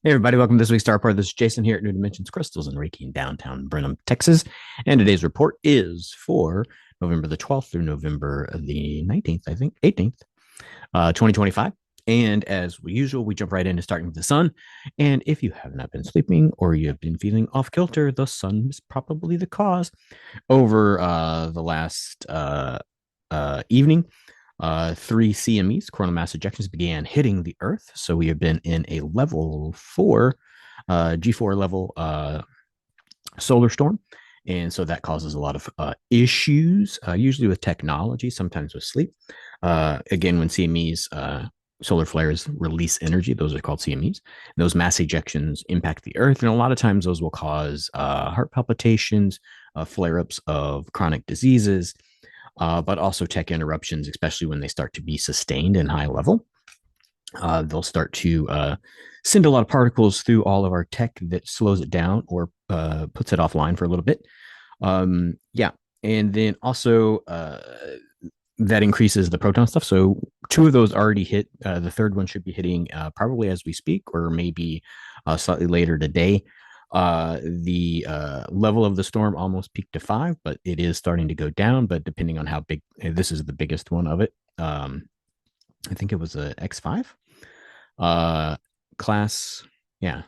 Hey everybody, welcome to this week's Star Part. This is Jason here at New Dimensions Crystals and Reiki in downtown Brenham, Texas. And today's report is for November the 12th through November the 19th, I think, 18th, 2025. And as usual, we jump right into starting with the sun. And if you have not been sleeping or you have been feeling off kilter, the sun is probably the cause. Over the last evening, three CMEs, coronal mass ejections, began hitting the Earth. So we have been in a level four, G4 level solar storm. And so that causes a lot of issues, usually with technology, sometimes with sleep. Again, when CMEs, solar flares release energy, those are called CMEs. Those mass ejections impact the Earth. And a lot of times those will cause heart palpitations, flare ups of chronic diseases, but also tech interruptions, especially when they start to be sustained and high level. They'll start to send a lot of particles through all of our tech that slows it down or puts it offline for a little bit. Yeah. And then also that increases the proton stuff. So two of those already hit. The third one should be hitting probably as we speak, or maybe slightly later today. The level of the storm almost peaked to 5, but it is starting to go down. But depending on how big, this is the biggest one of it. I think it was a X5 uh, class. Yeah,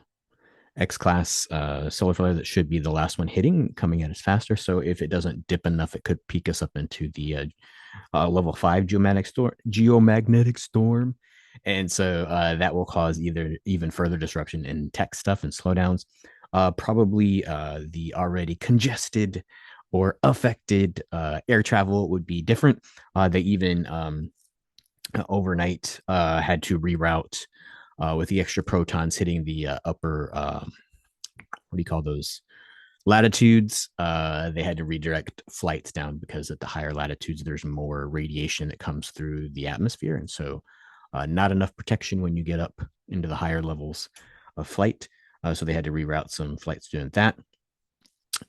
X class solar flare that should be the last one hitting, coming at us faster. So if it doesn't dip enough, it could peak us up into the level 5 geomagnetic storm. And so that will cause either even further disruption in tech stuff and slowdowns. Probably the already congested or affected air travel would be different. They even overnight had to reroute with the extra protons hitting the upper, what do you call those? Latitudes. They had to redirect flights down because at the higher latitudes, there's more radiation that comes through the atmosphere. And so, not enough protection when you get up into the higher levels of flight. So they had to reroute some flights doing that.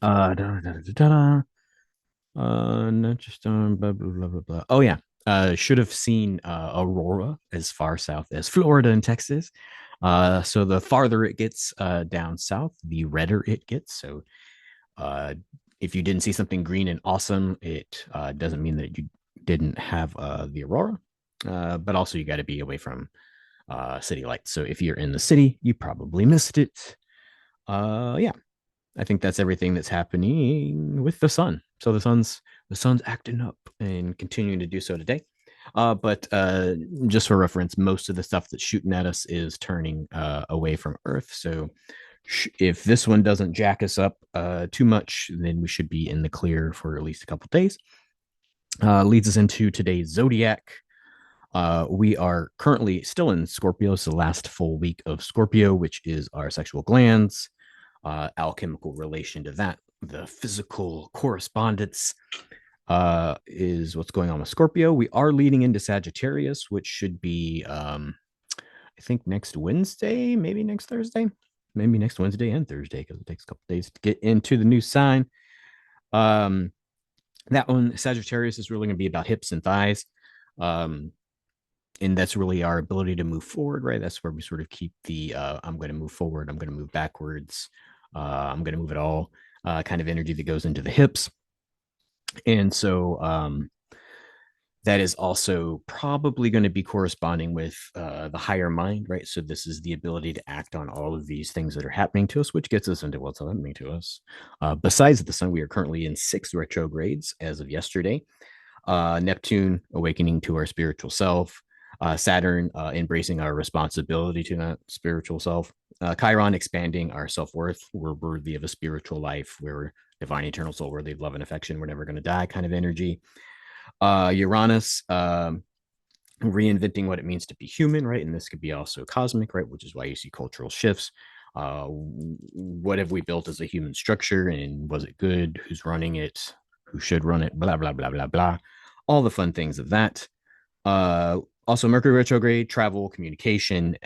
Da, da, da, da, Not just blah, blah, blah, blah, blah. Oh, yeah. Should have seen aurora as far south as Florida and Texas. So the farther it gets down south, the redder it gets. So uh, if you didn't see something green and awesome, it doesn't mean that you didn't have the aurora. But also, you got to be away from city lights. So if you're in the city, you probably missed it. Yeah, I think that's everything that's happening with the sun. So the sun's acting up and continuing to do so today. But just for reference, most of the stuff that's shooting at us is turning away from Earth. So if this one doesn't jack us up too much, then we should be in the clear for at least a couple days. Leads us into today's Zodiac. We are currently still in Scorpio. It's the last full week of Scorpio, which is our sexual glands, alchemical relation to that. The physical correspondence is what's going on with Scorpio. We are leading into Sagittarius, which should be, I think, next Wednesday, maybe next Thursday, maybe next Wednesday and Thursday, because it takes a couple days to get into the new sign. Um, that one, Sagittarius, is really going to be about hips and thighs. Um, and that's really our ability to move forward, right? That's where we sort of keep the I'm going to move forward, I'm going to move backwards, I'm going to move it all kind of energy that goes into the hips. And so that is also probably going to be corresponding with the higher mind, right? So this is the ability to act on all of these things that are happening to us, which gets us into what's happening to us. Besides the sun, we are currently in 6 retrogrades as of yesterday. Neptune awakening to our spiritual self, Saturn embracing our responsibility to that spiritual self, Chiron expanding our self worth. We're worthy of a spiritual life. We're divine, eternal soul, worthy of love and affection. We're never going to die kind of energy. Uranus reinventing what it means to be human, right? And this could be also cosmic, right? Which is why you see cultural shifts. What have we built as a human structure, and was it good? Who's running it? Who should run it? Blah blah blah blah blah. All the fun things of that. Also, Mercury retrograde, travel, communication,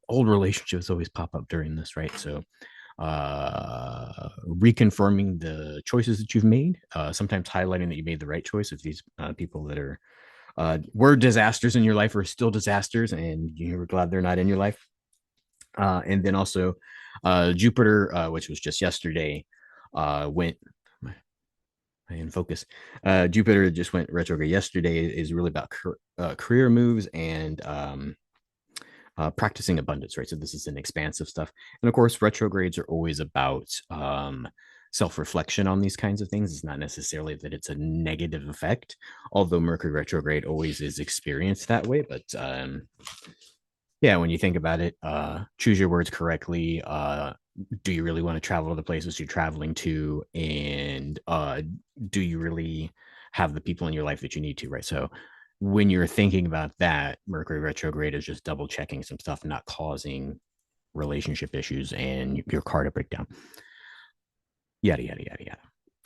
old relationships always pop up during this, right? So, reconfirming the choices that you've made, sometimes highlighting that you made the right choice. If these people that are were disasters in your life are still disasters, and you're glad they're not in your life. And then also Jupiter, which was just yesterday, went in focus. Jupiter just went retrograde yesterday. Is really about career moves and practicing abundance, right? So this is an expansive stuff, and of course, retrogrades are always about self-reflection on these kinds of things. It's not necessarily that it's a negative effect, although Mercury retrograde always is experienced that way. But yeah, when you think about it, choose your words correctly. Do you really want to travel to the places you're traveling to, and do you really have the people in your life that you need to, right? So when you're thinking about that, Mercury retrograde is just double checking some stuff, not causing relationship issues and your car to break down. Yada yada yada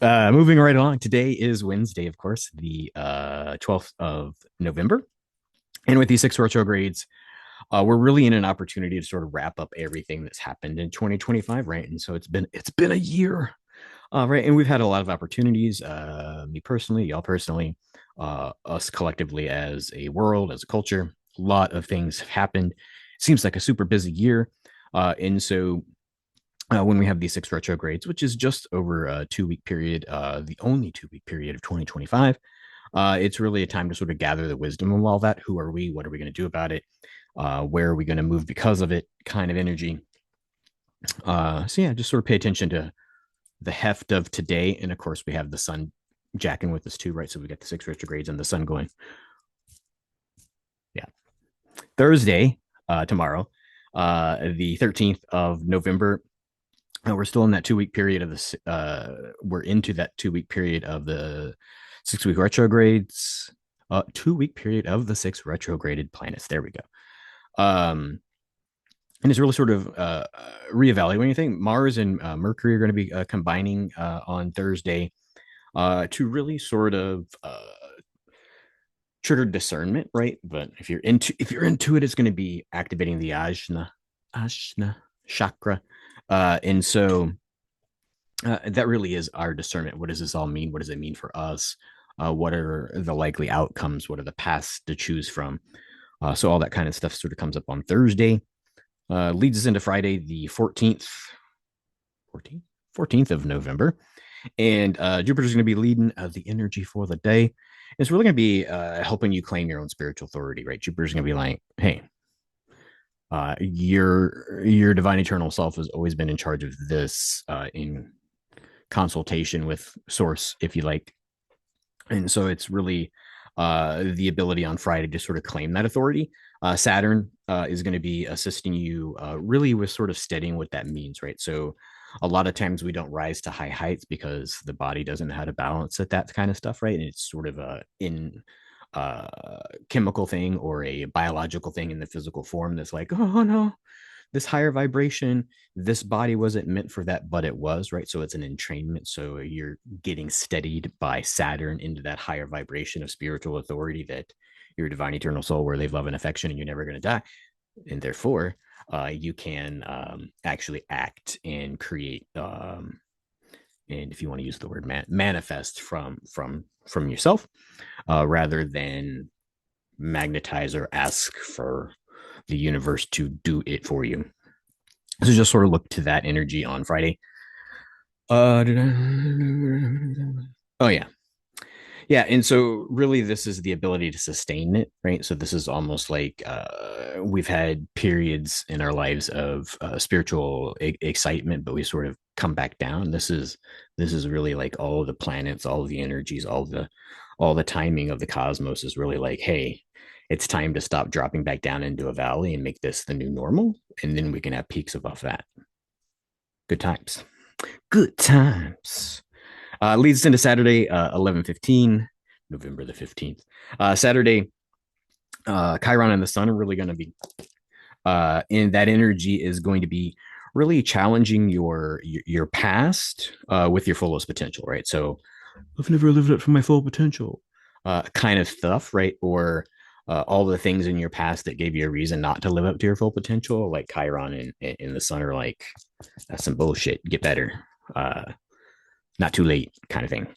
yada. Moving right along, today is Wednesday, of course, the 12th of November. And with these six retrogrades, we're really in an opportunity to sort of wrap up everything that's happened in 2025, right? And so it's been a year, right? And we've had a lot of opportunities. Me personally, y'all personally, us collectively as a world, as a culture. A lot of things have happened. It seems like a super busy year, and so when we have these six retrogrades, which is just over a 2 week period, the only 2 week period of 2025. It's really a time to sort of gather the wisdom of all that. Who are we? What are we going to do about it? Where are we going to move because of it? Kind of energy. So yeah, just sort of pay attention to the heft of today, and of course we have the sun jacking with us too, right? So we got the six retrogrades and the sun going. Yeah, Thursday, tomorrow, the 13th of November. We're still in that 2 week period of this. We're into that 2 week period of the 6 week retrogrades. 2 week period of the six retrograded planets. There we go. And it's really sort of reevaluating things. Mars and Mercury are going to be combining on Thursday to really sort of trigger discernment, right? But if you're into it, it's going to be activating the Ajna chakra, and so that really is our discernment. What does this all mean? What does it mean for us? What are the likely outcomes? What are the paths to choose from? So all that kind of stuff sort of comes up on Thursday. Leads us into Friday, the 14th of November. And Jupiter's going to be leading the energy for the day. It's really going to be helping you claim your own spiritual authority, right? Jupiter's going to be like, hey, your divine eternal self has always been in charge of this in consultation with source, if you like. And so it's really the ability on Friday to sort of claim that authority. Saturn is going to be assisting you really with sort of studying what that means, right? So a lot of times we don't rise to high heights because the body doesn't know how to balance at that kind of stuff, right? And it's sort of a in chemical thing or a biological thing in the physical form that's like, oh no, this higher vibration, this body wasn't meant for that, but it was, right? So it's an entrainment. So you're getting steadied by Saturn into that higher vibration of spiritual authority that your divine eternal soul, where they love and affection, and you're never going to die. And therefore, you can actually act and create, and if you want to use the word manifest from yourself, rather than magnetize or ask for the universe to do it for you. So just sort of look to that energy on Friday. Oh yeah, yeah, and so really this is the ability to sustain it, right? So this is almost like we've had periods in our lives of spiritual excitement, but we sort of come back down. This is really like all of the planets, all of the energies, all the timing of the cosmos is really like, hey, it's time to stop dropping back down into a valley and make this the new normal, and then we can have peaks above that. Good times. Good times. Leads us into Saturday, 11:15, November the 15th. Saturday, Chiron and the sun are really going to be, and that energy is going to be really challenging your past with your fullest potential, right? So I've never lived up to my full potential, kind of stuff, right? Or all the things in your past that gave you a reason not to live up to your full potential, like Chiron and the sun are like, that's some bullshit. Get better. Not too late, kind of thing.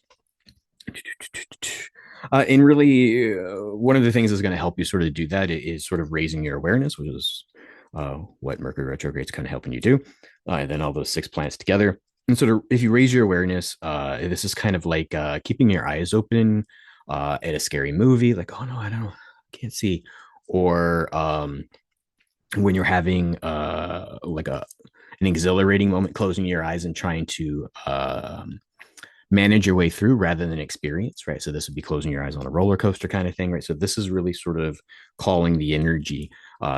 And really, one of the things that's going to help you sort of do that is sort of raising your awareness, which is what Mercury retrograde is kind of helping you do. And then all those six planets together. And sort of, if you raise your awareness, this is kind of like keeping your eyes open at a scary movie, like, oh no, I don't know, I can't see. Or when you're having like an exhilarating moment, closing your eyes and trying to manage your way through rather than experience, right? So this would be closing your eyes on a roller coaster kind of thing, right? So this is really sort of calling the energy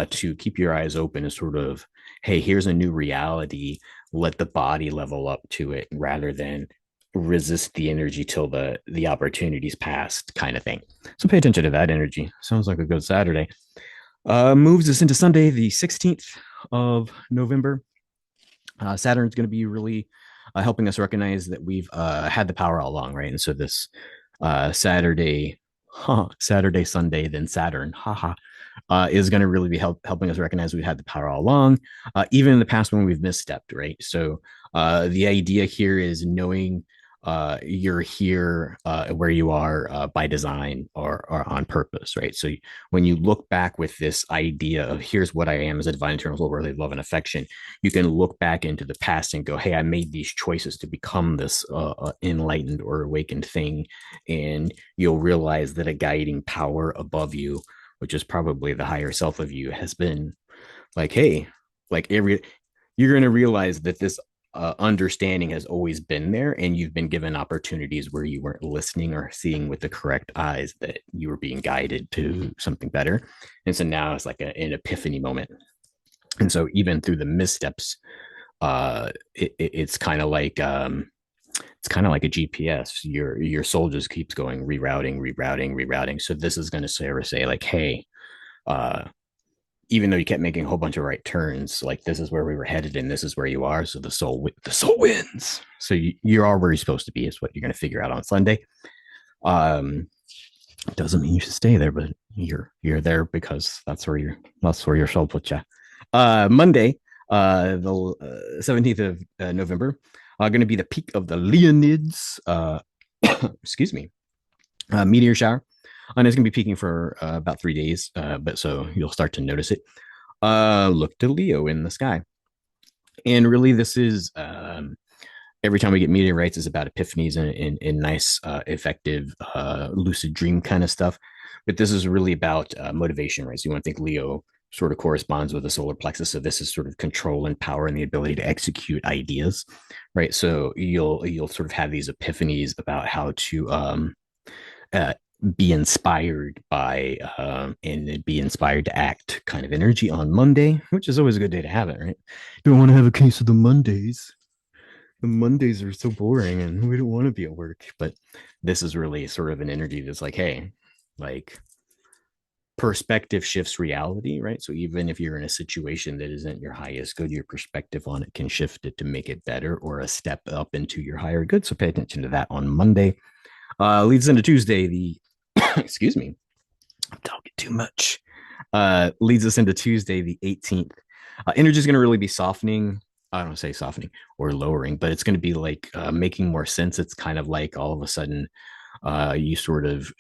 to keep your eyes open and sort of, hey, here's a new reality. Let the body level up to it rather than resist the energy till the opportunities passed kind of thing. So pay attention to that energy. Sounds like a good Saturday. Moves us into Sunday, the 16th of November. Saturn's going to be really helping us recognize that we've had the power all along, right? And so this Saturday, Sunday, then Saturn, is going to really be helping us recognize we've had the power all along, even in the past when we've misstepped, right? So the idea here is knowing you're here where you are by design or on purpose, right? So when you look back with this idea of here's what I am as a divine eternal soul worthy of love and affection, you can look back into the past and go, hey, I made these choices to become this enlightened or awakened thing. And you'll realize that a guiding power above you, which is probably the higher self of you, has been like, hey, like you're going to realize that this understanding has always been there, and you've been given opportunities where you weren't listening or seeing with the correct eyes, that you were being guided to something better. And so now it's like an epiphany moment. And so even through the missteps, it's kind of like it's kind of like a GPS. Your soul just keeps going rerouting. So this is going to say like, hey, even though you kept making a whole bunch of right turns, like this is where we were headed and this is where you are. So the soul wins. So you're all where you're supposed to be is what you're going to figure out on Sunday. Doesn't mean you should stay there, but you're there because that's where your soul puts you. Monday, the 17th of November, going to be the peak of the Leonids. Excuse me, meteor shower. And it's going to be peaking for about 3 days, but so you'll start to notice it. Look to Leo in the sky. And really, this is every time we get meteorites is about epiphanies and nice, effective, lucid dream kind of stuff. But this is really about motivation, right? So you want to think Leo sort of corresponds with the solar plexus. So this is sort of control and power and the ability to execute ideas, right? So you'll sort of have these epiphanies about how to be inspired by and be inspired to act kind of energy on Monday, which is always a good day to have it, right? You don't want to have a case of the Mondays. The Mondays are so boring and we don't want to be at work. But this is really sort of an energy that's like, hey, like perspective shifts reality, right? So even if you're in a situation that isn't your highest good, your perspective on it can shift it to make it better or a step up into your higher good. So pay attention to that on Monday. Leads into Tuesday, the excuse me, I'm talking too much. Leads us into Tuesday, the 18th. Energy is going to really be softening. I don't say softening or lowering, but it's going to be like making more sense. It's kind of like all of a sudden you sort of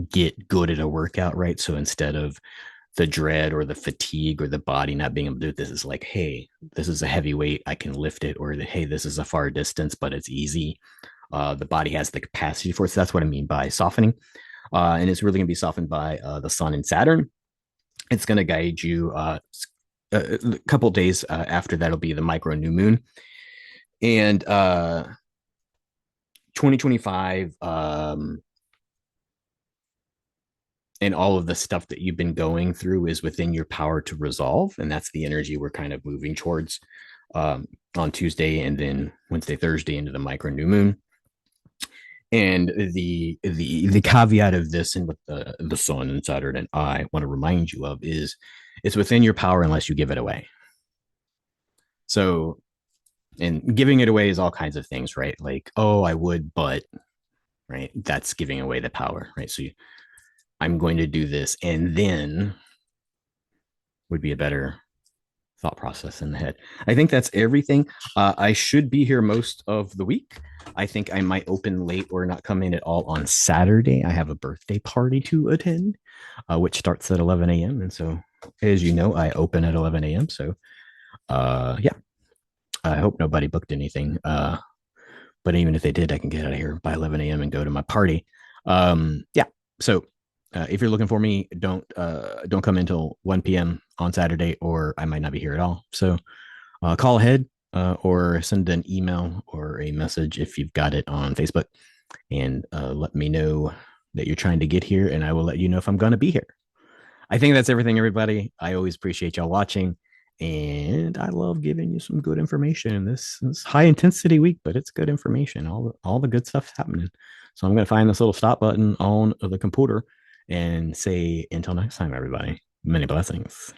get good at a workout, right? So instead of the dread or the fatigue or the body not being able to do it, this is like, hey, this is a heavy weight, I can lift it, or hey, this is a far distance, but it's easy. The body has the capacity for it. So that's what I mean by softening. And it's really going to be softened by the sun and Saturn. It's going to guide you a couple of days after that'll be the micro new moon. And 2025 and all of the stuff that you've been going through is within your power to resolve. And that's the energy we're kind of moving towards on Tuesday and then Wednesday, Thursday into the micro new moon. And the caveat of this and what the sun and Saturn and I want to remind you of is it's within your power unless you give it away. So, and giving it away is all kinds of things, right? Like, oh, I would, but, right? That's giving away the power, right? So I'm going to do this and then would be a better thought process in the head. I think that's everything. I should be here most of the week. I think I might open late or not come in at all on Saturday. I have a birthday party to attend, which starts at 11 a.m. And so As you know, I open at 11 a.m. So, yeah, I hope nobody booked anything. But even if they did, I can get out of here by 11 a.m. and go to my party. Yeah. So, if you're looking for me, don't come until 1 p.m. on Saturday, or I might not be here at all. So, call ahead or send an email or a message if you've got it on Facebook, and let me know that you're trying to get here, and I will let you know if I'm going to be here. I think that's everything, everybody. I always appreciate y'all watching, and I love giving you some good information. This high intensity week, but it's good information. All the good stuff's happening. So I'm gonna find this little stop button on the computer and say until next time, everybody. Many blessings.